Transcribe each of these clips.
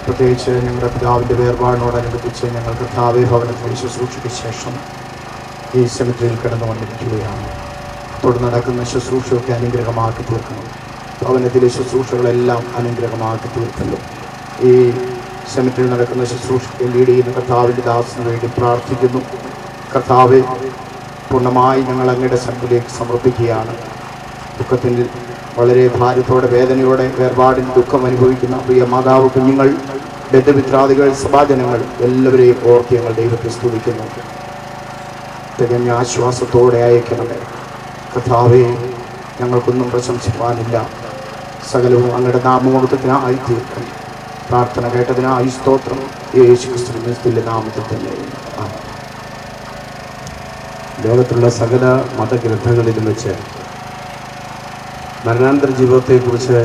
പ്രത്യേകിച്ച് ഞങ്ങളുടെ പിതാവിൻ്റെ വേർപാടിനോടനുബന്ധിച്ച് ഞങ്ങൾ കർത്താവെ ഭവനത്തിൽ ശുശ്രൂഷയ്ക്ക് ശേഷം ഈ സെമിത്തേരിയിൽ കിടന്നു വന്നിരിക്കുകയാണ്. തുടർന്ന് നടക്കുന്ന ശുശ്രൂഷയൊക്കെ അനുഗ്രഹമാക്കി തീർക്കുന്നു. ഭവനത്തിലെ ശുശ്രൂഷകളെല്ലാം അനുഗ്രഹമാക്കി തീർക്കുന്നു. ഈ സെമിത്തേരിയിൽ നടക്കുന്ന ശുശ്രൂഷയ്ക്ക് ലീഡ് ചെയ്യുന്ന കർത്താവിൻ്റെ ദാസിന് വേണ്ടി പ്രാർത്ഥിക്കുന്നു. കർത്താവെ, പൂർണ്ണമായി ഞങ്ങൾ അങ്ങയുടെ സന്നിധിയിലേക്ക് സമർപ്പിക്കുകയാണ്. ദുഃഖത്തിൻ്റെ വളരെ ഭാരത്തോടെ വേദനയോടെ വേർപാടിന് ദുഃഖം അനുഭവിക്കുന്ന പ്രിയ മാതാവ്, കുഞ്ഞുങ്ങൾ, ബന്ധുമിത്രാദികൾ, സഭാജനങ്ങൾ എല്ലാവരെയും ഓർത്ത് ഞങ്ങൾ ദൈവത്തെ സ്തുതിക്കുന്നു. തികഞ്ഞ ആശ്വാസത്തോടെ അയക്കണമേ കർത്താവേ. ഞങ്ങൾക്കൊന്നും പ്രശംസിക്കുവാനില്ല. സകലവും അങ്ങയുടെ നാമമഹത്വത്തിനായി തീർക്കും. പ്രാർത്ഥന കേട്ടതിനായി സ്തോത്രം. യേശുക്രിസ്തുവിന്റെ നാമത്തിൽ തന്നെ. ലോകത്തുള്ള സകല മതഗ്രന്ഥങ്ങളിലും വെച്ച് മരണാനന്തര ജീവിതത്തെക്കുറിച്ച്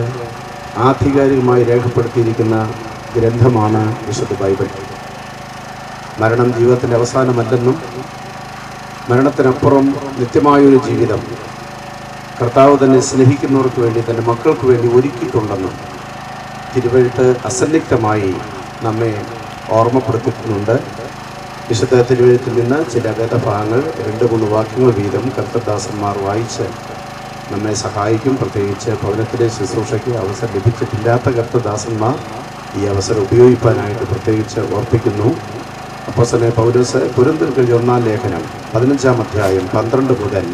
ആധികാരികമായി രേഖപ്പെടുത്തിയിരിക്കുന്ന ഗ്രന്ഥമാണ് വിശുദ്ധ ബൈബിൾ. മരണം ജീവിതത്തിൻ്റെ അവസാനമല്ലെന്നും മരണത്തിനപ്പുറം നിത്യമായൊരു ജീവിതം കർത്താവ് തന്നെ സ്നേഹിക്കുന്നവർക്ക് വേണ്ടി, തൻ്റെ മക്കൾക്ക് വേണ്ടി ഒരുക്കിയിട്ടുണ്ടെന്നും തിരുവെഴുത്ത് അസന്നിഗ്ധമായി നമ്മെ ഓർമ്മപ്പെടുത്തിയിട്ടുണ്ട്. വിശുദ്ധ തിരുവെഴുത്തിൽ നിന്ന് ചില വേദഭാഗങ്ങൾ 2-3 വാക്യങ്ങൾ വീതം കർത്തദാസന്മാർ വായിച്ച് നമ്മെ സഹായിക്കും. പ്രത്യേകിച്ച് ഭവനത്തിലെ ശുശ്രൂഷയ്ക്ക് അവസരം ലഭിച്ചിട്ടില്ലാത്ത കർത്തദാസന്മാർ ഈ അവസരം ഉപയോഗിക്കാനായിട്ട് പ്രത്യേകിച്ച് ഓർപ്പിക്കുന്നു. അപ്പോസ്തലനായ പൗലോസ് കൊരിന്ത്യർക്കെഴുതിയ 1-ാം ലേഖനം 15-ാം അധ്യായം 12 മുതൽ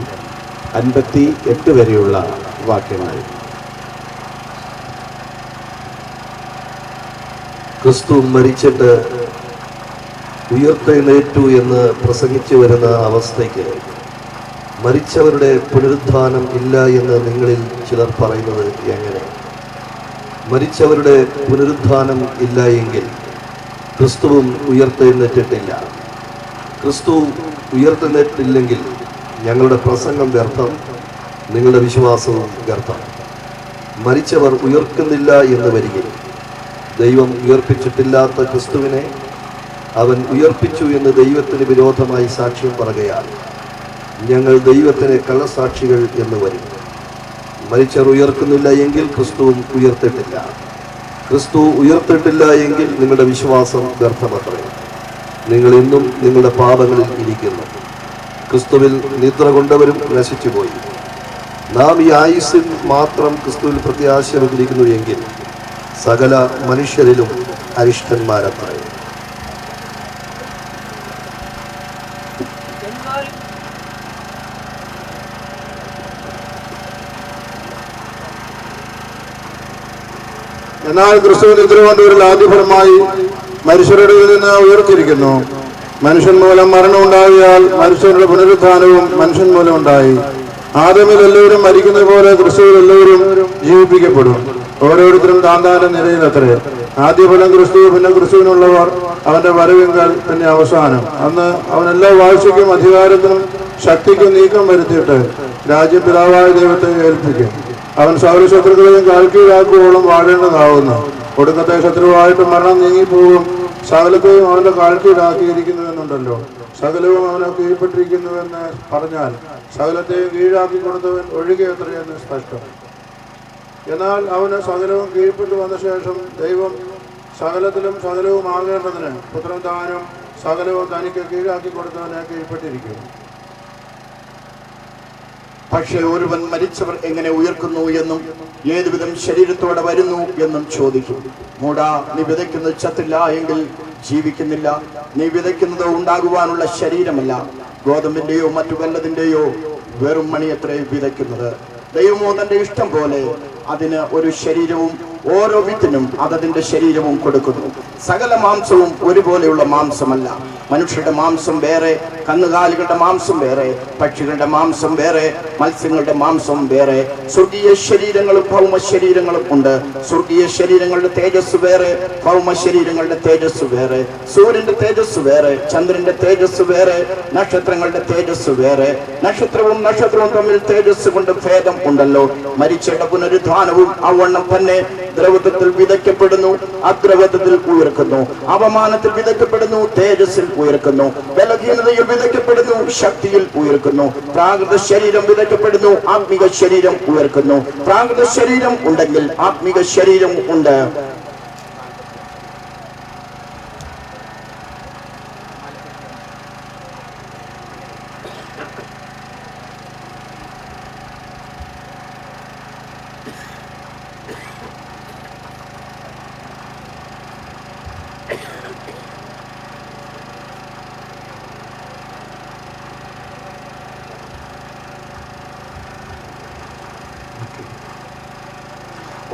58 വരെയുള്ള വാക്യങ്ങൾ. ക്രിസ്തു മരിച്ചിട്ട് ഉയർത്തെഴുന്നേറ്റു എന്ന് പ്രസംഗിച്ചു വരുന്ന അവസ്ഥയ്ക്ക് മരിച്ചവരുടെ പുനരുത്ഥാനം ഇല്ല എന്ന് നിങ്ങളിൽ ചിലർ പറയുന്നത് എങ്ങനെ? മരിച്ചവരുടെ പുനരുത്ഥാനം ഇല്ല എങ്കിൽ ക്രിസ്തുവും ഉയർത്തെഴുന്നേറ്റിട്ടില്ല. ക്രിസ്തു ഉയർത്തെഴുന്നേറ്റില്ലെങ്കിൽ ഞങ്ങളുടെ പ്രസംഗം വ്യർത്ഥം, നിങ്ങളുടെ വിശ്വാസവും വ്യർത്ഥം. മരിച്ചവർ ഉയർക്കുന്നില്ല എന്ന് വരികിൽ ദൈവം ഉയർപ്പിച്ചിട്ടില്ലാത്ത ക്രിസ്തുവിനെ അവൻ ഉയർപ്പിച്ചു എന്ന് ദൈവത്തിന് വിരോധമായി സാക്ഷ്യം പറയുകയാൽ ഞങ്ങൾ ദൈവത്തിന് കള്ളസാക്ഷികൾ എന്ന് വരും. മരിച്ചവർ ഉയർക്കുന്നില്ല എങ്കിൽ ക്രിസ്തുവും ഉയർത്തിട്ടില്ല. ക്രിസ്തു ഉയർത്തിട്ടില്ല എങ്കിൽ നിങ്ങളുടെ വിശ്വാസം വ്യർത്ഥമത്രേ. നിങ്ങൾ ഇന്നും നിങ്ങളുടെ പാപങ്ങളിൽ ഇരിക്കുന്നു. ക്രിസ്തുവിൽ നിദ്ര കൊണ്ടവരും നശിച്ചുപോയി. നാം ഈ ആയുസ്സിൽ മാത്രം ക്രിസ്തുവിൽ പ്രത്യാശ വെച്ചിരിക്കുന്നു എങ്കിൽ സകല മനുഷ്യരിലും അരിഷ്ടന്മാരത്രേ. എന്നാൽ ക്രിസ്തു നിദ്ര കൊണ്ടവരിൽ ആദ്യഫലമായി മനുഷ്യരുടെ നിന്ന് ഉയർത്തിരിക്കുന്നു. മനുഷ്യൻ മൂലം മരണം ഉണ്ടാകിയാൽ മനുഷ്യരുടെ പുനരുത്ഥാനവും മനുഷ്യൻ മൂലം ഉണ്ടായി. ആദമിൽ എല്ലാവരും മരിക്കുന്നത് പോലെ ക്രിസ്തുവിൽ എല്ലാവരും ജീവിപ്പിക്കപ്പെടും. ഓരോരുത്തരും താന്താന്റെ നിലയിലത്രേ. ആദ്യഫലം ക്രിസ്തു, പിന്നെ ക്രിസ്തുവിനുള്ളവർ അവന്റെ വരവിങ്കൽ, പിന്നെ അവസാനം. അന്ന് അവൻ എല്ലാ വാഴ്ചയ്ക്കും അധികാരത്തിനും ശക്തിക്കും നീക്കം വരുത്തിയിട്ട് രാജ്യം പിതാവായ ദൈവത്തെ ഏൽപ്പിക്കും. അവൻ സകല ശത്രുക്കളെയും കാൽക്കീഴാക്കുവോളം വാഴേണ്ടതാവുന്നു. ഒടുക്കത്തെ ശത്രുവായിട്ട് മരണം നീങ്ങിപ്പോകും. സകലത്തെയും അവന്റെ കാൽക്കീഴാക്കിയിരിക്കുന്നുവെന്നുണ്ടല്ലോ. സകലവും അവനെ കീഴ്പ്പെട്ടിരിക്കുന്നുവെന്ന് പറഞ്ഞാൽ സകലത്തെയും കീഴാക്കി കൊടുത്തവൻ ഒഴികെ എത്രയെന്ന് സ്പഷ്ടം. എന്നാൽ അവന് സകലവും കീഴ്പ്പെട്ടു വന്ന ശേഷം ദൈവം സകലത്തിലും സകലവും ആകേണ്ടതിന് പുത്രൻ താനും സകലവും തനിക്ക് കീഴാക്കി കൊടുത്തവനെ കീഴ്പ്പെട്ടിരിക്കും. പക്ഷെ ഒരുവൻ മരിച്ചവർ എങ്ങനെ ഉയർക്കുന്നു എന്നും ഏതുവിധം ശരീരത്തോടെ വരുന്നു എന്നും ചോദിക്കും. മൂടാ, നീ വിതയ്ക്കുന്നത് ചത്തില്ല എങ്കിൽ ജീവിക്കുന്നില്ല. നീ വിതയ്ക്കുന്നത് ഉണ്ടാകുവാനുള്ള ശരീരമല്ല, ഗോതമ്പിന്റെയോ മറ്റു വല്ലതിന്റെയോ വെറും മണിയത്രേ വിതയ്ക്കുന്നത്. ദൈവമോ തന്റെ ഇഷ്ടം പോലെ അതിന് ഒരു ശരീരവും ഓരോ വിത്തിനും അതതിന്റെ ശരീരവും കൊടുക്കുന്നു. സകല മാംസവും ഒരുപോലെയുള്ള മാംസമല്ല. മനുഷ്യരുടെ മാംസം വേറെ, കന്നുകാലികളുടെ മാംസം വേറെ, പക്ഷികളുടെ മാംസം വേറെ, മത്സ്യങ്ങളുടെ മാംസം വേറെ. സ്വർഗീയ ശരീരങ്ങളും ഭൗമ ശരീരങ്ങളും ഉണ്ട്. സ്വർഗീയ ശരീരങ്ങളുടെ തേജസ് വേറെ, ഭൗമ ശരീരങ്ങളുടെ തേജസ് വേറെ. സൂര്യന്റെ തേജസ് വേറെ, ചന്ദ്രന്റെ തേജസ് വേറെ, നക്ഷത്രങ്ങളുടെ തേജസ് വേറെ. നക്ഷത്രവും തമ്മിൽ തേജസ് കൊണ്ട് ഭേദം ഉണ്ടല്ലോ. മരിച്ചയുടെ പുനരുദ്ധാനവും അവണ്ണം തന്നെ. ദ്രവത്വത്തിൽ വിതയ്ക്കപ്പെടുന്നു, അദ്രവത്വത്തിൽ ഉയർക്കുന്നു. അപമാനത്തിൽ വിതയ്ക്കപ്പെടുന്നു, തേജസ്സിൽ ഉയർക്കുന്നു. ബലഹീനതയിൽ വിതയ്ക്കപ്പെടുന്നു, ശക്തിയിൽ ഉയർക്കുന്നു. പ്രാകൃത ശരീരം വിതയ്ക്കപ്പെടുന്നു, ആത്മിക ശരീരം ഉയർക്കുന്നു. പ്രാകൃത ശരീരം ഉണ്ടെങ്കിൽ ആത്മിക ശരീരം ഉണ്ട്.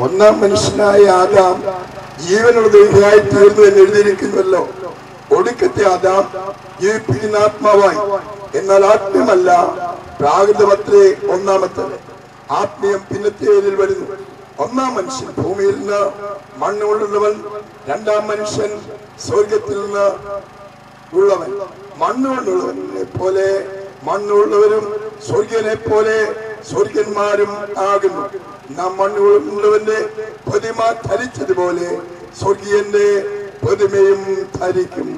ഒന്നാം മനുഷ്യനായ ആദാം ജീവനുള്ള ദേഹിയായി തീർന്നു എന്ന് എഴുതിയിരിക്കുന്നുവല്ലോ. ഒടുക്കത്തെ ആദാം ജീവിപ്പിക്കുന്ന ആത്മാവായി. എന്നാൽ ആത്മീയമല്ല, പ്രാകൃതമത്രേ ഒന്നാമത്തത്. ആത്മീയം പിന്നത്തേതിൽ വരുന്നു. ഒന്നാം മനുഷ്യൻ ഭൂമിയിൽ നിന്ന് മണ്ണ് കൊണ്ടുള്ളവൻ, രണ്ടാം മനുഷ്യൻ സ്വർഗത്തിൽ നിന്ന് ഉള്ളവൻ. മണ്ണുകൊണ്ടുള്ളവനെ പോലെ മണ്ണുള്ളവരും സ്വർഗനെ പോലെ സ്വർഗന്മാരും ആകുന്നു. നാം മണ്ണുകൊണ്ടുള്ളവന്റെ പ്രതിമ ധരിച്ചതുപോലെ സ്വർഗീയന്റെ പ്രതിമയും ധരിക്കും.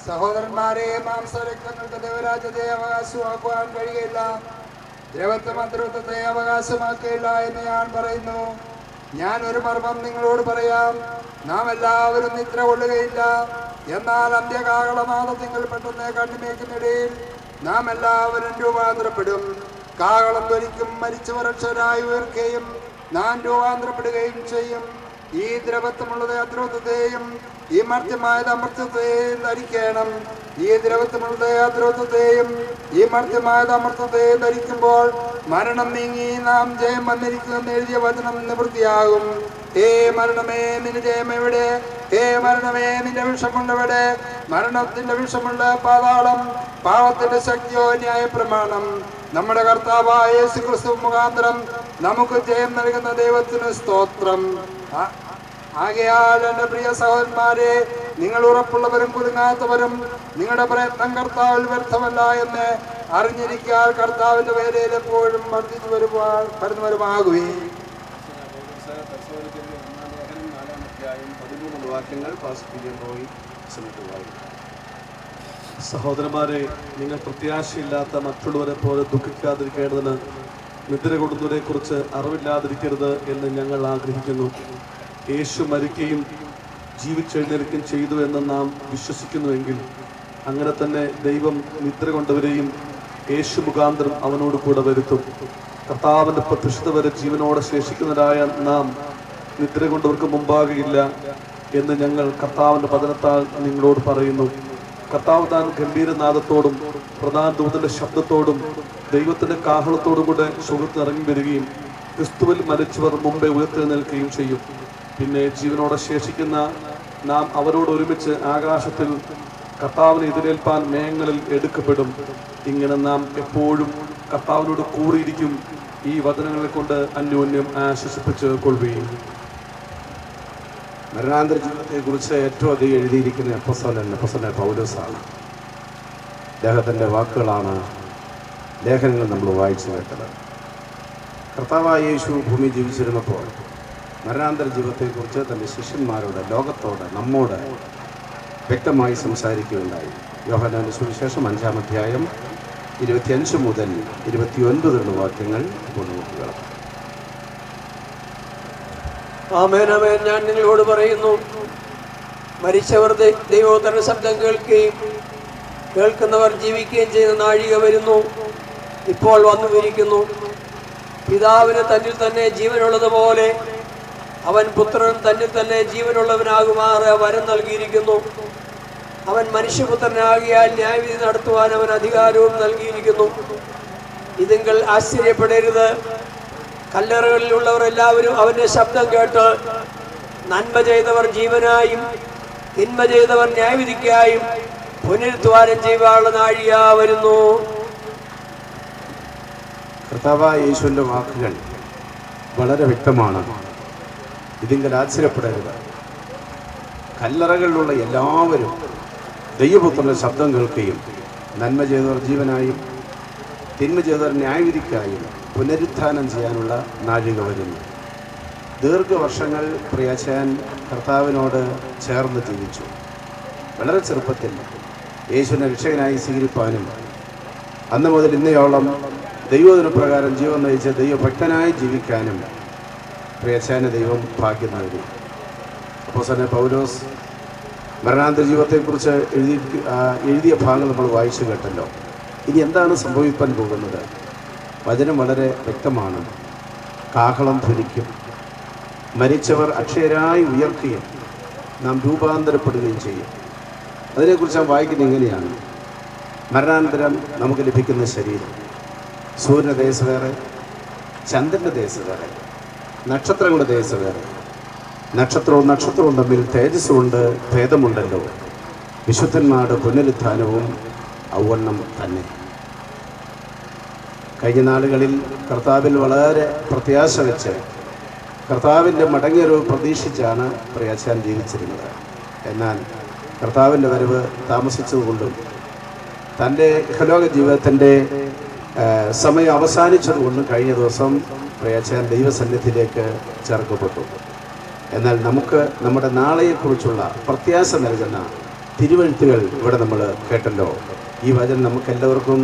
സഹോദരന്മാരെ, മാംസരക്തങ്ങൾക്ക് ദൈവരാജ്യത്തെ അവകാശമാക്കുവാൻ കഴിയില്ല, ദ്രവത്വ മന്ത്രത്തെ അവകാശമാക്കില്ല എന്ന് ഞാൻ പറയുന്നു. ഞാൻ ഒരു മർമ്മം നിങ്ങളോട് പറയാം. നാം എല്ലാവരും നിദ്ര കൊള്ളുകയില്ല, എന്നാൽ അന്ത്യകാകളനാദത്തിൽ പെട്ടെന്ന് കണ്ണിമേക്കുന്നിടയിൽ നാം എല്ലാവരും രൂപാന്തരപ്പെടും. കാഹളം ധ്വനിക്കും, മരിച്ചവർ അക്ഷരായി ഉയർക്കുകയും നാം രൂപാന്തരപ്പെടുകയും ചെയ്യും. ഈ ദ്രവത്വമുള്ളത് അദ്രവത്വത്തെയും ഈ മർത്യമായത് അമർത്യത്തെയും ധരിക്കണം. ഈ ദ്രവത്വമുള്ളത് അദ്രവത്വത്തെയും ഈ മർത്യമായത് അമർത്യത്തെയും ധരിക്കുമ്പോൾ മരണം നീങ്ങി നാം ജയം വന്നിരിക്കുമെന്ന് എഴുതിയ വചനം നിവൃത്തിയാകും. ഹേ മരണമേ, നിന്റെ ജയം എവിടെ? ഹേ മരണമേ, നിന്റെ വിഷമുള്ളവിടെ? മരണത്തിന്റെ വിഷമുള്ള പാതാളം, പാവത്തിന്റെ ശക്തിയോ ന്യായ പ്രമാണം. നമ്മുടെ കർത്താവായ യേശു ക്രിസ്തു മുഖാന്തരം നമുക്ക് ജയം നൽകുന്ന ദൈവത്തിന് സ്തോത്രം. ആകയാൽ എൻ്റെ പ്രിയ സഹോദരന്മാരെ, നിങ്ങൾ ഉറപ്പുള്ളവരും കുലുങ്ങാത്തവരും നിങ്ങളുടെ പ്രയത്നം കർത്താവിൽ വ്യർത്ഥമല്ല എന്ന് അറിഞ്ഞിരിക്കാൻ കർത്താവിന്റെ വേലയിൽ എപ്പോഴും വർദ്ധിച്ചു വരുമാകുകയും. സഹോദരന്മാരെ, നിങ്ങൾ പ്രത്യാശയില്ലാത്ത മറ്റുള്ളവരെ പോലെ ദുഃഖിക്കാതിരിക്കേണ്ടതിന് നിദ്ര കൊള്ളുന്നതിനെ കുറിച്ച് അറിവില്ലാതിരിക്കരുത് എന്ന് ഞങ്ങൾ ആഗ്രഹിക്കുന്നു. യേശു മരിക്കുകയും ജീവിച്ചെഴുന്നേൽക്കുകയും ചെയ്തു എന്ന് നാം വിശ്വസിക്കുന്നുവെങ്കിൽ അങ്ങനെ തന്നെ ദൈവം നിദ്ര കൊണ്ടവരെയും യേശു മുഖാന്തരം അവനോട് കൂടെ വരുത്തും. കർത്താവിൻ്റെ പ്രത്യക്ഷത വരെ ജീവനോടെ ശേഷിക്കുന്നവരായ നാം നിദ്ര കൊണ്ടവർക്ക് മുമ്പാകെയില്ല എന്ന് ഞങ്ങൾ കർത്താവിൻ്റെ വചനത്താൽ നിങ്ങളോട് പറയുന്നു. കർത്താവ് താൻ ഗംഭീരനാദത്തോടും പ്രധാന ദൂതന്റെ ശബ്ദത്തോടും ദൈവത്തിന്റെ കാഹളത്തോടും കൂടെ സുഹൃത്ത് ഇറങ്ങി വരികയും ക്രിസ്തുവിൽ മരിച്ചവർ മുമ്പേ ഉയർത്തെഴുന്നേൽക്കുകയും ചെയ്യും. പിന്നെ ജീവനോടെ ശേഷിക്കുന്ന നാം അവരോട് ഒരുമിച്ച് ആകാശത്തിൽ കർത്താവിനെ എതിരേൽപ്പാൻ മേഘങ്ങളിൽ എടുക്കപ്പെടും. ഇങ്ങനെ നാം എപ്പോഴും കർത്താവിനോട് കൂടിയിരിക്കും. ഈ വചനങ്ങളെ കൊണ്ട് അന്യോന്യം ആശ്വസിപ്പിച്ച് കൊള്ളുകയും. മരണാന്തര ജീവിതത്തെക്കുറിച്ച് ഏറ്റവും അധികം എഴുതിയിരിക്കുന്ന അപ്പോസ്തലൻ പൗലോസാണ്. അദ്ദേഹത്തിൻ്റെ വാക്കുകളാണ് ലേഖനങ്ങൾ നമ്മൾ വായിച്ചു കേട്ടത്. കർത്താവായ യേശു ഭൂമി ജീവിച്ചിരുന്നപ്പോൾ മരണാന്തര ജീവിതത്തെക്കുറിച്ച് തൻ്റെ ശിഷ്യന്മാരോട്, ലോകത്തോട്, നമ്മോട് വ്യക്തമായി സംസാരിക്കുകയുണ്ടായി. യോഹന്നാന്റെ സുവിശേഷം 5-ാം അധ്യായം 25 മുതൽ 29 വാക്യങ്ങൾ നോക്കുക. ആമേൻ, ആമേൻ. ഞാൻ നിങ്ങളോട് പറയുന്നു, മരിച്ചവർ ദൈവോത്തര ശബ്ദം കേൾക്കുന്നവർ ജീവിക്കുകയും ചെയ്യുന്ന നാഴിക വരുന്നു, ഇപ്പോൾ വന്നുമിരിക്കുന്നു. പിതാവിന് തന്നിൽ തന്നെ ജീവനുള്ളതുപോലെ അവൻ പുത്രൻ തന്നിൽ തന്നെ ജീവനുള്ളവനാകുമാറ് വരം നൽകിയിരിക്കുന്നു. അവൻ മനുഷ്യപുത്രനാകിയാൽ ന്യായവിധി നടത്തുവാൻ അവൻ അധികാരവും നൽകിയിരിക്കുന്നു. ഇതിങ്കൽ ആശ്ചര്യപ്പെടരുത്. കല്ലറകളിലുള്ളവർ എല്ലാവരും അവന്റെ ശബ്ദം കേട്ട് നന്മ ചെയ്തവർ ജീവനായും തിന്മ ചെയ്തവർ ന്യായവിധിക്കായും പുനരുദ്ധാനം ചെയ്യുവാനുള്ള നാഴിക വരുന്നു. കർത്താവായ യേശുവിൻ്റെ വാക്കുകൾ വളരെ വ്യക്തമാണ്. ഇതിങ്കൽ ആശ്ചര്യപ്പെടരുത്. കല്ലറകളിലുള്ള എല്ലാവരും ദൈവപുത്രന്റെ ശബ്ദം കേൾക്കുകയും നന്മ ചെയ്തവർ ജീവനായും തിന്മ ചെയ്തവർ ന്യായവിധിക്കായും പുനരുത്ഥാനം ചെയ്യാനുള്ള നാഴിക വരുന്നു. ദീർഘവർഷങ്ങൾ പ്രിയച്ചൻ കർത്താവിനോട് ചേർന്ന് ജീവിച്ചു. വളരെ ചെറുപ്പത്തിൽ യേശുവിനെ രക്ഷകനായി സ്വീകരിപ്പാനും അന്ന് മുതൽ ഇന്നയോളം ദൈവദിനപ്രകാരം ജീവൻ നയിച്ച് ദൈവഭക്തനായി ജീവിക്കാനും പ്രിയച്ചന് ദൈവം ഭാഗ്യം നൽകി. അപ്പോസ്തലൻ പൗലോസ് മരണാന്തര ജീവിതത്തെക്കുറിച്ച് എഴുതിയ ഭാഗങ്ങൾ നമ്മൾ വായിച്ചു കേട്ടല്ലോ. ഇനി എന്താണ് സംഭവിക്കാൻ പോകുന്നത്? വചനം വളരെ വ്യക്തമാണ്. കാഹളം ധ്വനിക്കും, മരിച്ചവർ അക്ഷയരായി ഉയർക്കുകയും നാം രൂപാന്തരപ്പെടുകയും ചെയ്യും. അതിനെക്കുറിച്ച് നാം വായിക്കുന്നത് ഇങ്ങനെയാണ്: മരണാനന്തരം നമുക്ക് ലഭിക്കുന്ന ശരീരം, സൂര്യന തേജസ് വേറെ, ചന്ദ്രൻ്റെ ദേശം വേറെ, നക്ഷത്രങ്ങളുടെ ദേശം വേറെ. നക്ഷത്രവും തമ്മിൽ തേജസ്സുകൊണ്ട് ഭേദമുണ്ടല്ലോ. വിശുദ്ധന്മാരുടെ പുനരുത്ഥാനവും ഔവണ്ണം തന്നെ. കഴിഞ്ഞ നാളുകളിൽ കർത്താവിൽ വളരെ പ്രത്യാശ വെച്ച് കർത്താവിൻ്റെ മടങ്ങിയൊരു പ്രതീക്ഷിച്ചാണ് പ്രയാച്ചാൻ ജീവിച്ചിരുന്നത്. എന്നാൽ കർത്താവിൻ്റെ വരവ് താമസിച്ചതുകൊണ്ടും തൻ്റെ ഇഹലോക ജീവിതത്തിൻ്റെ സമയം അവസാനിച്ചതുകൊണ്ടും കഴിഞ്ഞ ദിവസം പ്രയാച്ചാൻ ദൈവസന്നിധിയിലേക്ക് ചേർക്കപ്പെട്ടു. എന്നാൽ നമുക്ക് നമ്മുടെ നാളെയെക്കുറിച്ചുള്ള പ്രത്യാശ നൽകുന്ന തിരുവെഴുത്തുകൾ ഇവിടെ നമ്മൾ കേട്ടല്ലോ. ഈ വചനം നമുക്കെല്ലാവർക്കും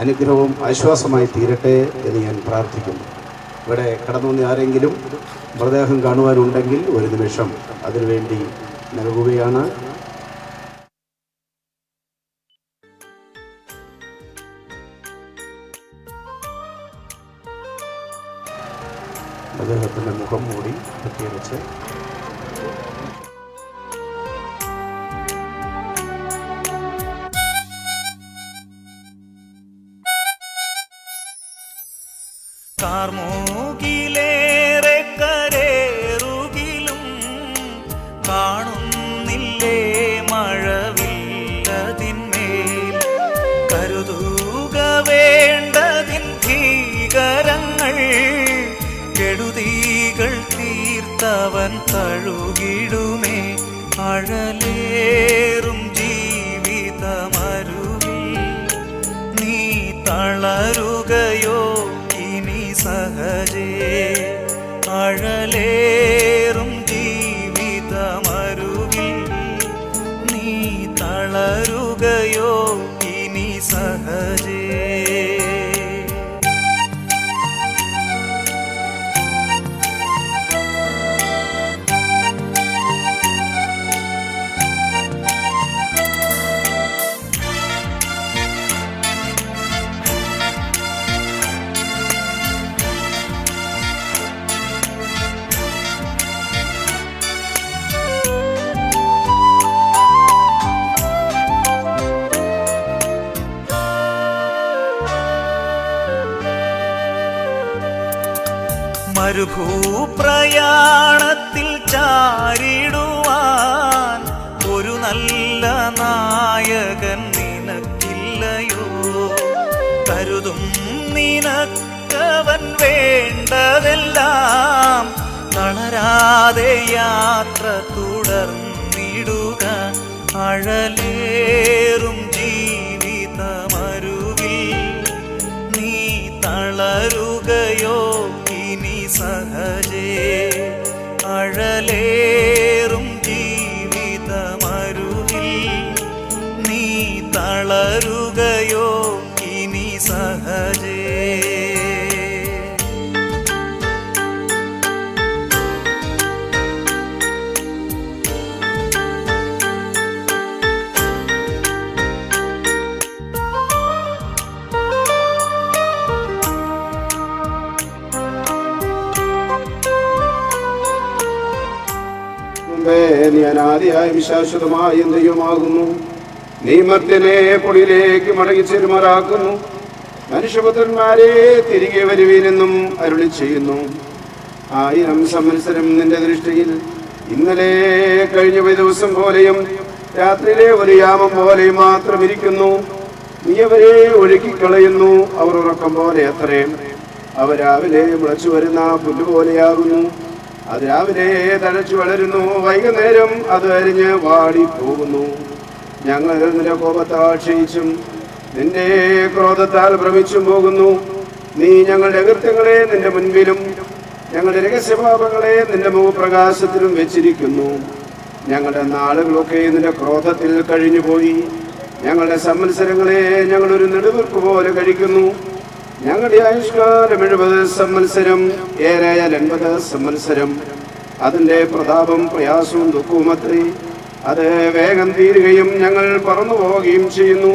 അനുഗ്രഹവും ആശ്വാസമായി തീരട്ടെ എന്ന് ഞാൻ പ്രാർത്ഥിക്കുന്നു. ഇവിടെ കടന്നു വന്ന ആരെങ്കിലും മൃതദേഹം കാണുവാനുണ്ടെങ്കിൽ ഒരു നിമിഷം അതിനുവേണ്ടി നൽകുകയാണ്. അദ്ദേഹത്തിൻ്റെ മുഖം മൂടി പ്രത്യേകിച്ച് കാർമൂകിലേറെ കരേറുകിലും കാണുന്നില്ലേ മഴവില്ലതിന്മേൽ കരുതുക വേണ്ടതിൻ ഭീകരങ്ങൾ കെടുതികൾ തീർത്തവൻ കഴുകിടുമേ അഴലേറും ജീവിതമരുവിൽ നീ തളരുകയോ ഇനി സഹജേ അഴലേറും ജീവിതമരുവിൽ നീ തളരുകയോ ഇനി സഹജേ. മരുഭൂപ്രയാണത്തിൽ ചാരിടുവാൻ ഒരു നല്ല നായകൻ നിനക്കില്ലയോ? കരുതും നിനക്കവൻ വേണ്ടതെല്ലാം തളരാതെ യാത്ര തുടർന്നിടുക അഴലേറും ജീവിതമരുവിൽ നീ തളരുകയോ ഇനി സഹജേ അഴലേറും ജീവിതമരുവിൽ നീ തളരുകയോ ഇനി സഹജേ. നീ അനാദിയായും ശാശ്വതമായും ദൈവമാകുന്നു. നീ മർത്യനെ പൊടിയിലേക്ക് മടങ്ങിച്ചെരുമാറാക്കുന്നു. മനുഷ്യപുത്രന്മാരെ തിരികെ വരുവീനെന്നും അരുളി ചെയ്യുന്നു. 1000 സംവത്സരം നിന്റെ ദൃഷ്ടിയിൽ ഇന്നലെ കഴിഞ്ഞ ദിവസം പോലെയും രാത്രിയിലെ ഒരു യാമം പോലെയും മാത്രം ഇരിക്കുന്നു. നീ അവരെ ഒഴുക്കിക്കളയുന്നു. അവർ ഉറക്കം പോലെ അത്രയും. അവർ രാവിലെ മുളച്ചു വരുന്ന പുല്ലുപോലെയാകുന്നു. അത് രാവിലെ തഴച്ചു വളരുന്നു, വൈകുന്നേരം അത് അരിഞ്ഞ് വാടിപ്പോകുന്നു. ഞങ്ങൾ നിന്റെ കോപത്താൽ ക്ഷയിച്ചും നിന്റെ ക്രോധത്താൽ ഭ്രമിച്ചും പോകുന്നു. നീ ഞങ്ങളുടെ അകൃത്യങ്ങളെ നിന്റെ മുൻപിലും ഞങ്ങളുടെ രഹസ്യപാപങ്ങളെ നിന്റെ മുഖപ്രകാശത്തിലും വെച്ചിരിക്കുന്നു. ഞങ്ങളുടെ നാളുകളൊക്കെ നിന്റെ ക്രോധത്തിൽ കഴിഞ്ഞുപോയി. ഞങ്ങളുടെ സംവത്സരങ്ങളെ ഞങ്ങളൊരു നെടുവീർപ്പ് പോലെ കഴിക്കുന്നു. ഞങ്ങളുടെ ആയുഷ്കാലം 70 സംവത്സരം, ഏറെയാൽ 80 സംവത്സരം. അതിൻ്റെ പ്രതാപം പ്രയാസവും ദുഃഖവും അത്രേ. അത് വേഗം തീരുകയും ഞങ്ങൾ പറന്നു പോവുകയും ചെയ്യുന്നു.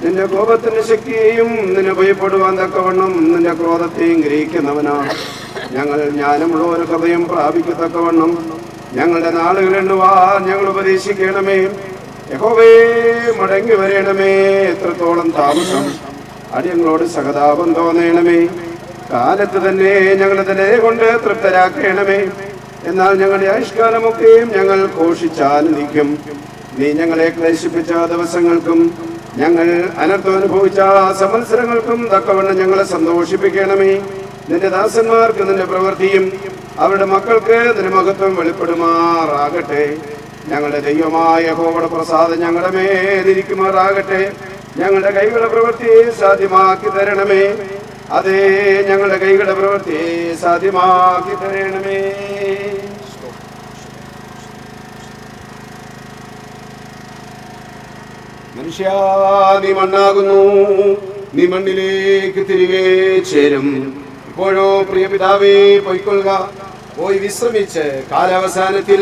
നിന്റെ കോപത്തിന്റെ ശക്തിയെയും നിന്നെ ഭയപ്പെടുവാൻ തക്കവണ്ണം നിന്റെ ക്രോധത്തെയും ഗ്രഹിക്കുന്നവനാണ് ഞങ്ങൾ. ജ്ഞാനമുള്ള ഒരു ഹൃദയം പ്രാപിക്കത്തക്കവണ്ണം ഞങ്ങളുടെ നാളുകൾ എണ്ണുവാൻ ഞങ്ങൾ ഉപദേശിക്കണമേ. യഹോവേ, മടങ്ങി വരേണമേ. എത്രത്തോളം താമസം? അടിയങ്ങളോട് സഹതാപം തോന്നണമേ. കാലത്ത് തന്നെ ഞങ്ങളുടെ തലയെ കൊണ്ട് തൃപ്തരാക്കണമേ. എന്നാൽ ഞങ്ങളുടെ ആയുഷ്കാലമൊക്കെയും ഞങ്ങൾ ഘോഷിച്ചാനന്ദിക്കും. നീ ഞങ്ങളെ ക്ലേശിപ്പിച്ച ദിവസങ്ങൾക്കും ഞങ്ങൾ അനർത്ഥം അനുഭവിച്ച സംവത്സരങ്ങൾക്കും തക്കവണ്ണം ഞങ്ങളെ സന്തോഷിപ്പിക്കണമേ. നിന്റെ ദാസന്മാർക്ക് നിന്റെ പ്രവൃത്തിയും അവരുടെ മക്കൾക്ക് നിന്റെ മഹത്വം വെളിപ്പെടുമാറാകട്ടെ. ഞങ്ങളുടെ ദൈവമായ യഹോവയുടെ പ്രസാദം ഞങ്ങളുടെ മേലിരിക്കുമാറാകട്ടെ. ഞങ്ങളുടെ കൈകളുടെ പ്രവൃത്തിയെ സാധ്യമാക്കി തരണമേ. അതേ, ഞങ്ങളുടെ കൈകളുടെ പ്രവൃത്തിയെ സാധ്യമാക്കി തരണമേ. മനുഷ്യ, നീ മണ്ണാകുന്നു, നീ മണ്ണിലേക്ക് തിരികെ ചേരും. ഇപ്പോഴോ പ്രിയ പിതാവേ, പൊയ്ക്കൊള്ളുക. പോയി വിശ്രമിച്ച് കാലാവസാനത്തിൽ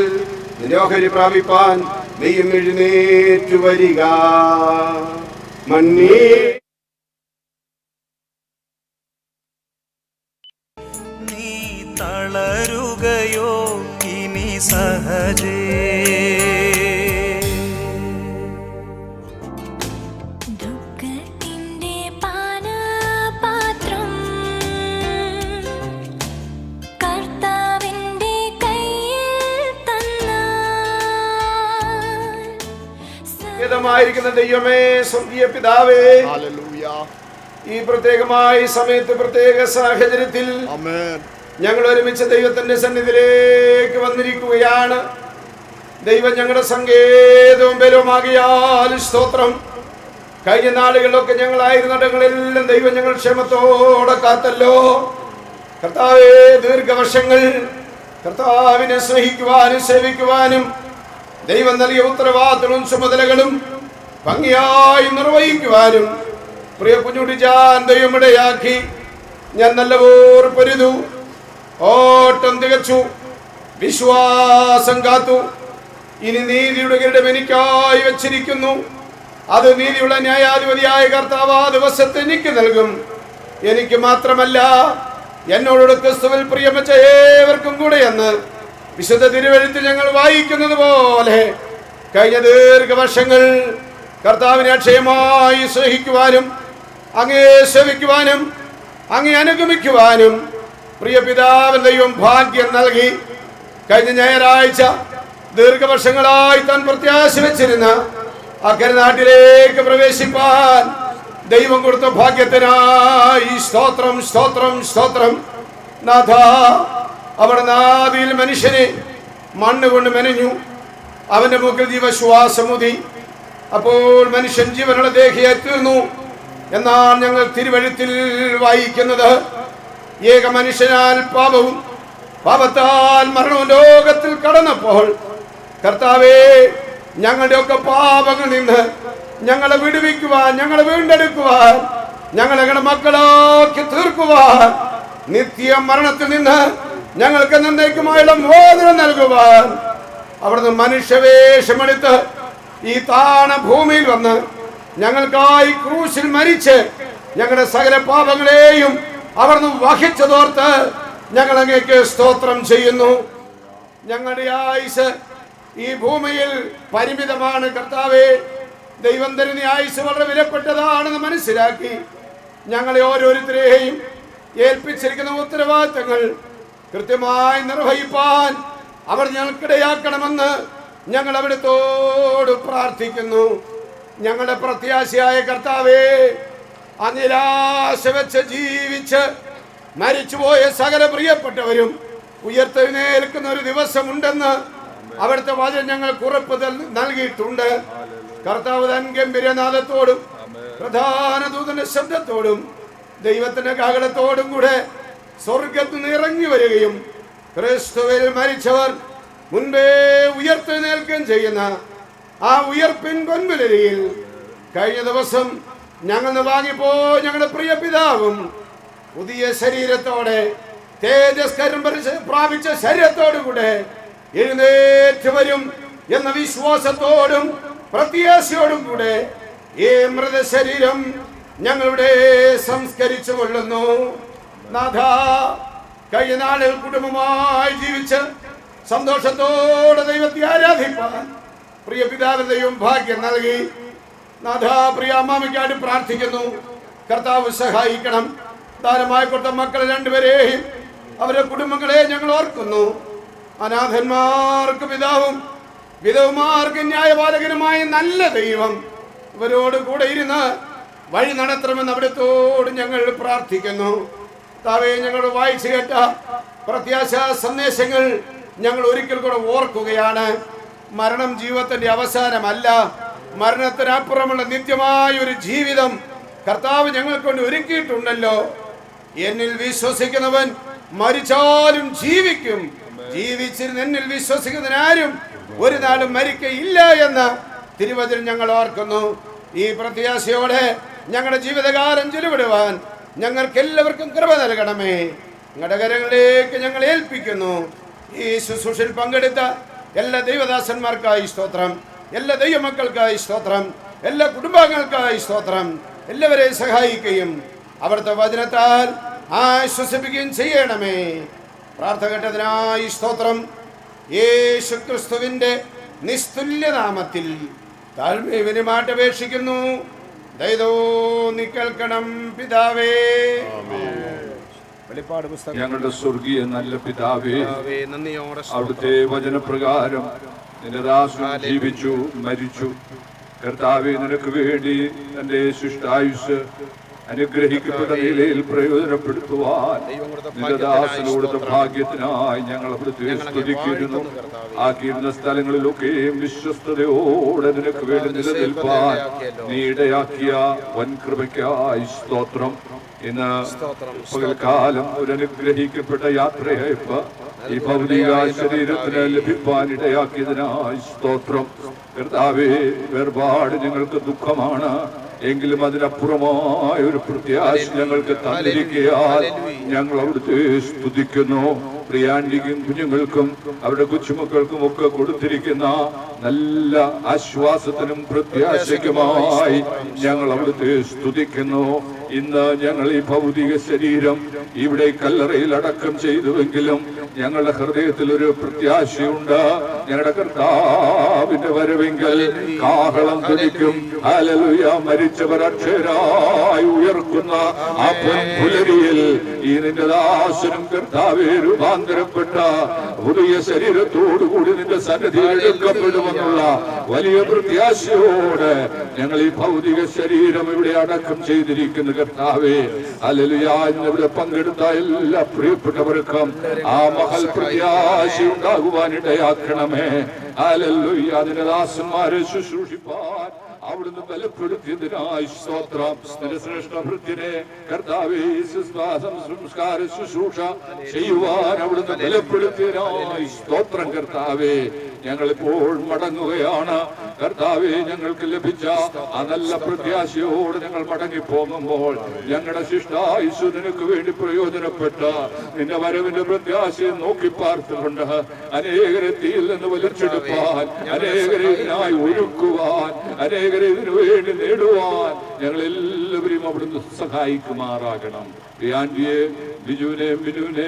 നിന്റെ ഓഹരി പ്രാപിപ്പാൻ നീയും എഴുന്നേറ്റു വരിക. മണ്ണി നീ തളരുകയോ ഇനി സഹജേ? ായിരിക്കുന്ന ദൈവമേ, സ്വർഗീയ പിതാവേ, ഈ പ്രത്യേകമായ സമയത്ത് പ്രത്യേക സാഹചര്യത്തിൽ ഞങ്ങൾ ഒരുമിച്ച് ദൈവത്തിന്റെ സന്നിധിയിലേക്ക് വന്നിരിക്കുകയാണ്. ദൈവം ഞങ്ങളുടെ സങ്കേതവും ബലവുമാകിയാൽ സ്തോത്രം. കഴിഞ്ഞ നാളുകളിലൊക്കെ ഞങ്ങളായിരുന്നിടങ്ങളെല്ലാം ദൈവം ഞങ്ങൾ ക്ഷേമത്തോടെ കാത്തല്ലോ. കർത്താവേ, ദീർഘവർഷങ്ങൾ കർത്താവിനെ സ്നേഹിക്കുവാനും സേവിക്കുവാനും ദൈവം നൽകിയ ഉത്തരവാദിത്തങ്ങളും ചുമതലകളും ഭംഗിയായി നിർവഹിക്കുവാനും പ്രിയ കുഞ്ഞുട്ടി ജാൻ ദൈവമിടയാക്കി. ഞാൻ നല്ലപോലെ പൊരുതു, ഓട്ടം തികച്ചു, വിശ്വാസം കാത്തു. ഇനി നീതിയുടെ കിരീടം എനിക്കായി വെച്ചിരിക്കുന്നു. അത് നീതിയുള്ള ന്യായാധിപതിയായ കർത്താവ് ആ ദിവസത്തെ എനിക്ക് നൽകും. എനിക്ക് മാത്രമല്ല, എന്നോട് ക്രിസ്തുവിൽ പ്രിയം വെച്ച ഏവർക്കും കൂടെ എന്ന് വിശുദ്ധ തിരുവെഴുത്തിൽ ഞങ്ങൾ വായിക്കുന്നത് പോലെ കഴിഞ്ഞ ദീർഘവർഷങ്ങൾ കർത്താവിനെ അക്ഷയമായി സ്നേഹിക്കുവാനും അങ്ങേ സേവിക്കുവാനും അങ്ങേ അനുഗമിക്കുവാനും പ്രിയ പിതാവിൻ ദൈവം ഭാഗ്യം നൽകി. കഴിഞ്ഞ ഞായറാഴ്ച ദീർഘവർഷങ്ങളായി താൻ പ്രത്യാശ വെച്ചിരുന്ന അക്കരെ നാട്ടിലേക്ക് പ്രവേശിപ്പാൻ ദൈവം കൊടുത്ത ഭാഗ്യത്തിനായി സ്തോത്രം, സ്തോത്രം, സ്തോത്രം. നാഥ, അവിടെ നാദിയിൽ മനുഷ്യനെ മണ്ണ് കൊണ്ട് മെനഞ്ഞു, അവന്റെ മുക്കിൽ ജീവശ്വാസമുതി. അപ്പോൾ മനുഷ്യൻ ജീവനുള്ള ദേഹിയായി തീർന്നു. എന്നാൽ ഞങ്ങൾ തിരുവഴുത്തിൽ വായിക്കുന്നത് ഏക മനുഷ്യനാൽ പാപവും പാപത്താൽ മരണവും ലോകത്തിൽ കടന്നപ്പോൾ കർത്താവേ, ഞങ്ങളുടെയൊക്കെ പാപങ്ങളിൽ നിന്ന് ഞങ്ങളെ വിടുവിക്കുവാൻ, ഞങ്ങളെ വീണ്ടെടുക്കുവാൻ, ഞങ്ങളെ മക്കളാക്കി തീർക്കുവാൻ, നിത്യ മരണത്തിൽ നിന്ന് ഞങ്ങൾക്ക് എന്നേക്കുമായുള്ള മോചനം നൽകുവാൻ അവിടുന്ന് മനുഷ്യവേഷമെടുത്ത് ഈ താണ ഭൂമിയിൽ വന്ന് ഞങ്ങൾക്കായി ക്രൂശിൽ മരിച്ച് ഞങ്ങളുടെ സകല പാപങ്ങളെയും അവിടുന്ന് വഹിച്ചതോർത്ത് ഞങ്ങൾ അങ്ങേക്ക് സ്തോത്രം ചെയ്യുന്നു. ഞങ്ങളുടെ ആയുസ് ഈ ഭൂമിയിൽ പരിമിതമാണ് കർത്താവേ. ദൈവം തരുന്ന ആയുസ് വളരെ വിലപ്പെട്ടതാണെന്ന് മനസ്സിലാക്കി ഞങ്ങളെ ഓരോരുത്തരെയും ഏൽപ്പിച്ചിരിക്കുന്ന ഉത്തരവാദിത്തങ്ങൾ കൃത്യമായി നിർവഹിപ്പാൻ അവർ ഞങ്ങൾക്കിടയാക്കണമെന്ന് ഞങ്ങൾ അവിടുത്തോട് പ്രാർത്ഥിക്കുന്നു. ഞങ്ങളുടെ പ്രത്യാശയായ കർത്താവേ, അനിലാശ വെച്ച് ജീവിച്ച് മരിച്ചുപോയ സകല പ്രിയപ്പെട്ടവരും ഉയർത്തെഴുന്നേൽക്കുന്ന ഒരു ദിവസമുണ്ടെന്ന് അവിടുത്തെ വചനം ഞങ്ങൾക്ക് ഉറപ്പ് നൽകിയിട്ടുണ്ട്. കർത്താവ് തൻ ഗംഭീരനാദത്തോടും പ്രധാന ദൂതന്റെ ശബ്ദത്തോടും ദൈവത്തിന്റെ കാഹളത്തോടും കൂടെ സ്വർഗത്തിൽ നിന്ന് ഇറങ്ങി വരികയും ക്രിസ്തുവിൽ മരിച്ചവർ മുൻപേ ഉയർത്തെഴുന്നേൽക്കുകയും ചെയ്യുന്ന ആ ഉയർപ്പിൻ പൊൻവിലരിയിൽ കഴിഞ്ഞ ദിവസം ഞങ്ങൾ വാങ്ങിപ്പോ ഞങ്ങളുടെ പ്രിയ പിതാവും പുതിയ ശരീരത്തോടെ തേജസ്കരം പ്രാപിച്ച ശരീരത്തോടുകൂടെ എഴുന്നേറ്റ് വരും എന്ന വിശ്വാസത്തോടും പ്രത്യാശയോടും കൂടെ ഈ മൃതശരീരം ഞങ്ങളുടെ സംസ്കരിച്ചു കൊള്ളുന്നു. നാഥ, കഴിഞ്ഞ നാളുകൾ കുടുംബമായി ജീവിച്ച് സന്തോഷത്തോടെ ദൈവത്തെ ആരാധിപ്പാൻ പ്രിയ പിതാവിന് ദൈവം ഭാഗ്യം നൽകി. നാഥ, പ്രിയ അമ്മാമയ്ക്കായിട്ട് പ്രാർത്ഥിക്കുന്നു. കർത്താവ് സഹായിക്കണം. ദാനമായി കൊടുത്ത മക്കളെ രണ്ടുപേരെയും അവരുടെ കുടുംബങ്ങളെ ഞങ്ങൾ ഓർക്കുന്നു. അനാഥന്മാർക്ക് പിതാവും വിധവുമാർക്ക് ന്യായപാലകനുമായ നല്ല ദൈവം ഇവരോട് കൂടെ ഇരുന്ന് വഴി നടത്തണമെന്ന് അവിടുത്തോട് ഞങ്ങൾ പ്രാർത്ഥിക്കുന്നു. താവേ, ഞങ്ങൾ വായിച്ചു കേട്ട പ്രത്യാശാ സന്ദേശങ്ങൾ ഞങ്ങൾ ഒരിക്കൽ കൂടെ ഓർക്കുകയാണ്. മരണം ജീവിതത്തിന്റെ അവസാനമല്ല, മരണത്തിനപ്പുറമുള്ള നിത്യമായ ഒരു ജീവിതം കർത്താവ് ഞങ്ങൾക്ക് കൊണ്ട് ഒരുക്കിയിട്ടുണ്ടല്ലോ. എന്നിൽ വിശ്വസിക്കുന്നവൻ മരിച്ചാലും ജീവിക്കും, ജീവിച്ചിരുന്ന് എന്നിൽ വിശ്വസിക്കുന്നതിനാരും ഒരു നാളും മരിക്കയില്ല എന്ന തിരുവചനം ഞങ്ങൾ ഓർക്കുന്നു. ഈ പ്രത്യാശയോടെ ഞങ്ങളുടെ ജീവിതകാലം ചെലവിടുവാൻ ഞങ്ങൾക്ക് എല്ലാവർക്കും കൃപ നൽകണമേ. ഞങ്ങളുടെ കരങ്ങളിലേക്ക് ഞങ്ങൾ ഏൽപ്പിക്കുന്നു. ഈ ശുശ്രൂഷയിൽ പങ്കെടുത്ത എല്ലാ ദൈവദാസന്മാർക്കായി സ്തോത്രം, എല്ലാ ദൈവമക്കൾക്കായി സ്തോത്രം, എല്ലാ കുടുംബാംഗങ്ങൾക്കായി സ്തോത്രം. എല്ലാവരെയും സഹായിക്കുകയും അവിടുത്തെ വചനത്താൽ ആശ്വസിപ്പിക്കുകയും ചെയ്യണമേ. പ്രാർത്ഥകേട്ടതിനായി സ്തോത്രം. യേശു ക്രിസ്തുവിന്റെ നിസ്തുല്യനാമത്തിൽ താഴ്മയുമായിട്ട് അപേക്ഷിക്കുന്നു. ദയതോ നീ കേൾക്കണം പിതാവേ. വെളിപ്പാട് പുസ്തകം. ഞങ്ങളുടെ സ്വർഗീയ നല്ല പിതാവേ, അവിടുത്തെ വചനപ്രകാരം നിന്റെ ദാസൻ ജീവിച്ചു മരിച്ചു. കർത്താവേ, നിനക്ക് വേണ്ടി തന്റെ ശിഷ്ടായുസ് അനുഗ്രഹിക്കപ്പെട്ട നിലയിൽ പ്രയോജനപ്പെടുത്തുവാൻ നിന്റെ ദാസനോടുള്ള ഭാഗ്യത്തിനായി ഞങ്ങൾ അവിടുത്തെ സ്തുതിക്കുന്നു. ആക്കിയിരുന്ന സ്ഥലങ്ങളിലൊക്കെയും വിശ്വസ്തയോടെ നിനക്ക് വേണ്ടി നിലനിൽപ്പാൻ നീ ഇടയാക്കിയ വൻകൃപയ്ക്കായി സ്തോത്രം. ഇന്ന് പകൽക്കാലം ഒരു അനുഗ്രഹിക്കപ്പെട്ട യാത്രയയപ്പ് ഈ ഭൗതിക ശരീരത്തിന് ലഭിക്കാൻ ഇടയാക്കിയതിനായി സ്തോത്രം. കർത്താവേ, വേർപാട് ഞങ്ങൾക്ക് ദുഃഖമാണ്, എങ്കിലും അതിനപ്പുറമായ ഒരു പ്രത്യാശ ഞങ്ങൾക്ക് തന്നിരിക്കയാൽ ഞങ്ങൾ അവിടുത്തെ സ്തുതിക്കുന്നു. പ്രിയാൻഡിക്കും കുഞ്ഞുങ്ങൾക്കും അവരുടെ കൊച്ചുമക്കൾക്കും ഒക്കെ കൊടുത്തിരിക്കുന്ന നല്ല ആശ്വാസത്തിനും പ്രത്യാശയ്ക്കുമായി ഞങ്ങൾ അവിടുത്തെ സ്തുതിക്കുന്നു. ഇന്ന് ഞങ്ങൾ ഈ ഭൗതിക ശരീരം ഇവിടെ കല്ലറയിൽ അടക്കം ചെയ്തുവെങ്കിലും ഞങ്ങളുടെ ഹൃദയത്തിൽ ഒരു പ്രത്യാശയുണ്ട്. ഞങ്ങളുടെ കർത്താവിന്റെ വരവെങ്കിൽ കാഹളം തുടിക്കും. ഹല്ലേലൂയ. മരിച്ചവർ അക്ഷരായി ഉയർക്കുന്ന ആ പുലരിയിൽ ഈ നിന്റെ ദാസനും കർത്താവേ രൂപാന്തരപ്പെട്ട പുതിയ ശരീരത്തോടുകൂടി നിന്റെ സന്നിധിയിൽ എടുക്കപ്പെടുമെന്നുള്ള വലിയ പ്രത്യാശയോടെ ഞങ്ങൾ ഈ ഭൗതിക ശരീരം ഇവിടെ അടക്കം ചെയ്തിരിക്കുന്നു. കർത്താവേ, ഹല്ലേലൂയ. ഇവിടെ പങ്കെടുത്ത എല്ലാ പ്രിയപ്പെട്ടവർക്കും ആ മഹൽ പ്രത്യാശ ഉണ്ടാകുവാൻ ഇടയാക്കണമേ. ഹല്ലേലൂയ. അതിന്റെ ദാസന്മാരെ ശുശ്രൂഷിപ്പാൻ അവിടുന്ന് ബലപ്പെടുത്തിയതിനായി സ്തോത്രം. ശ്രേഷ്ഠ ഭൃത്യനെ കർത്താവേ സംസ്കാര ശുശ്രൂഷ ചെയ്യുവാൻ അവിടുന്ന് ബലപ്പെടുത്തിയതിനായി സ്തോത്രം. കർത്താവേ, ഞങ്ങളിപ്പോൾ മടങ്ങുകയാണ്. കർത്താവേ, ഞങ്ങൾക്ക് ലഭിച്ച ആ നല്ല പ്രത്യാശയോട് ഞങ്ങൾ മടങ്ങി പോകുമ്പോൾ ഞങ്ങളുടെ ശിഷ്ടായുസ് നിനക്ക് വേണ്ടി പ്രയോജനപ്പെട്ട നിന്റെ വരവിന്റെ പ്രത്യാശയെ നോക്കി പാർത്തുകൊണ്ട് അനേകരെ തീയിൽ നിന്ന് വലിച്ചെടുപ്പാൻ, അനേകരെ ഇതിനായി ഒരുക്കുവാൻ, അനേകരെ ഇതിനു വേണ്ടി നേടുവാൻ ഞങ്ങൾ എല്ലാവരെയും അവിടുന്ന് സഹായിക്കുമാറാകണം. ആന്റിയെ, ബിജുവിനെ, ബിനുവിനെ,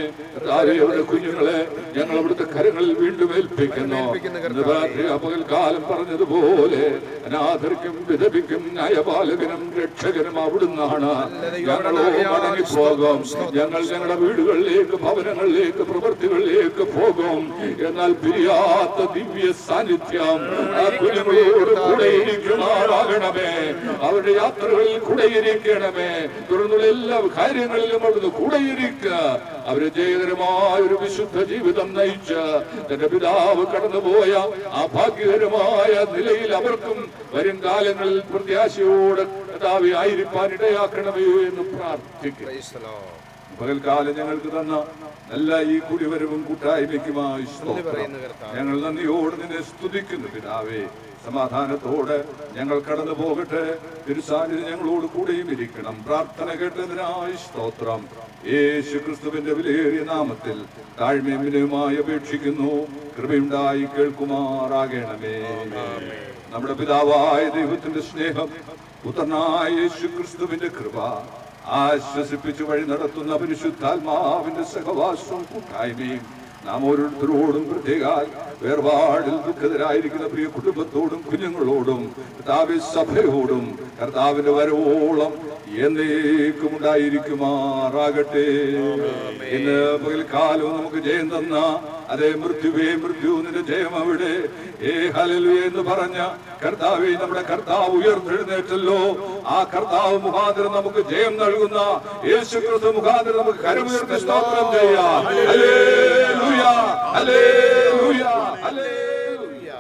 അവരുടെ കുഞ്ഞുങ്ങളെ ഞങ്ങൾ അവിടുത്തെ കരങ്ങളിൽ വീണ്ടും ഏൽപ്പിക്കുന്നു. പകൽക്കാലം പറഞ്ഞതുപോലെ അനാഥർക്കും വിധവിക്കും ന്യായപാലകനും രക്ഷകനും അവിടുന്നാണ്. ഞങ്ങളോ മടങ്ങിപ്പോകും. ഞങ്ങൾ ഞങ്ങളുടെ വീടുകളിലേക്ക്, ഭവനങ്ങളിലേക്ക്, പ്രവൃത്തികളിലേക്ക് പോകും. എന്നാൽ പിരിയാത്ത ദിവ്യ സാന്നിധ്യം ആ കുഞ്ഞുങ്ങളോട് കൂടെ ഇരിക്കുമാറാകണമേ. അവരുടെ യാത്രകളിൽ കൂടെ ഇരിക്കണമേ. തുടർന്നുള്ള എല്ലാ കാര്യങ്ങളിലും അവിടുന്ന് കൂടെ ഇരിക്കുക. അവര് ജയകരമായ ഒരു വിശുദ്ധ ജീവിതം നയിച്ച് തന്റെ പിതാവ് കടന്നുപോയ ആ ഭാഗ്യകരമായ നിലയിൽ അവർക്കും വരും കാലങ്ങളിൽ പ്രത്യാശയോടെ കർത്താവേ ആയിരിക്കാൻ ഇടയാക്കണമേ എന്ന് പ്രാർത്ഥിക്കും. പകൽക്കാലം ഞങ്ങൾക്ക് തന്ന നല്ല ഈ കുടിവരവും കൂട്ടായ്മയ്ക്കുമായി ഞങ്ങൾ നന്ദിയോട് നിന്നെ സ്തുതിക്കുന്നു. പിതാവേ, സമാധാനത്തോടെ ഞങ്ങൾ കടന്നു പോകട്ടെ. തിരുസാന്നിധ്യം ഞങ്ങളോട് കൂടെയും ഇരിക്കണം. പ്രാർത്ഥന കേട്ടതിനായി സ്തോത്രം. യേശു ക്രിസ്തുവിന്റെ വിലയേറിയ നാമത്തിൽ താഴ്മയുമായി അപേക്ഷിക്കുന്നു. കൃപയുണ്ടായി കേൾക്കുമാറാകണമേ. നമ്മുടെ പിതാവായ ദൈവത്തിന്റെ സ്നേഹം, പുത്രനായ യേശു ക്രിസ്തുവിന്റെ കൃപ, ആശ്വസിപ്പിച്ചു വഴി നടത്തുന്ന പരിശുദ്ധാത്മാവിന്റെ സഹവാസവും കൂട്ടായ്മയും നാം ഓരോരുത്തരോടും പ്രത്യേക വേർപാടിൽ ദുഃഖിതരായിരിക്കുന്ന പ്രിയ കുടുംബത്തോടും കുഞ്ഞുങ്ങളോടും കർത്താവ് സഭയോടും കർത്താവിന്റെ വരവോളം എന്നേക്കും ഉണ്ടായിരിക്കുമാറാകട്ടെ. ഇന്ന് പകൽക്കാലവും നമുക്ക് ജയം തന്ന അതേ മൃത്യുവേ മൃത്യു നിന്റെ ജയം അവിടെ ഹല്ലേലൂയ എന്ന് പറഞ്ഞ കർത്താവേ, നമ്മുടെ കർത്താവ് ഉയർത്തെഴുന്നേറ്റല്ലോ. ആ കർത്താവ് മുഖാന്തരം നമുക്ക് ജയം നൽകുന്ന യേശുക്രിസ്തു മുഖാന്തരം നമുക്ക് കരമുയർത്തി സ്തോത്രം ചെയ്യാം. Hallelujah hallelujah hallelujah.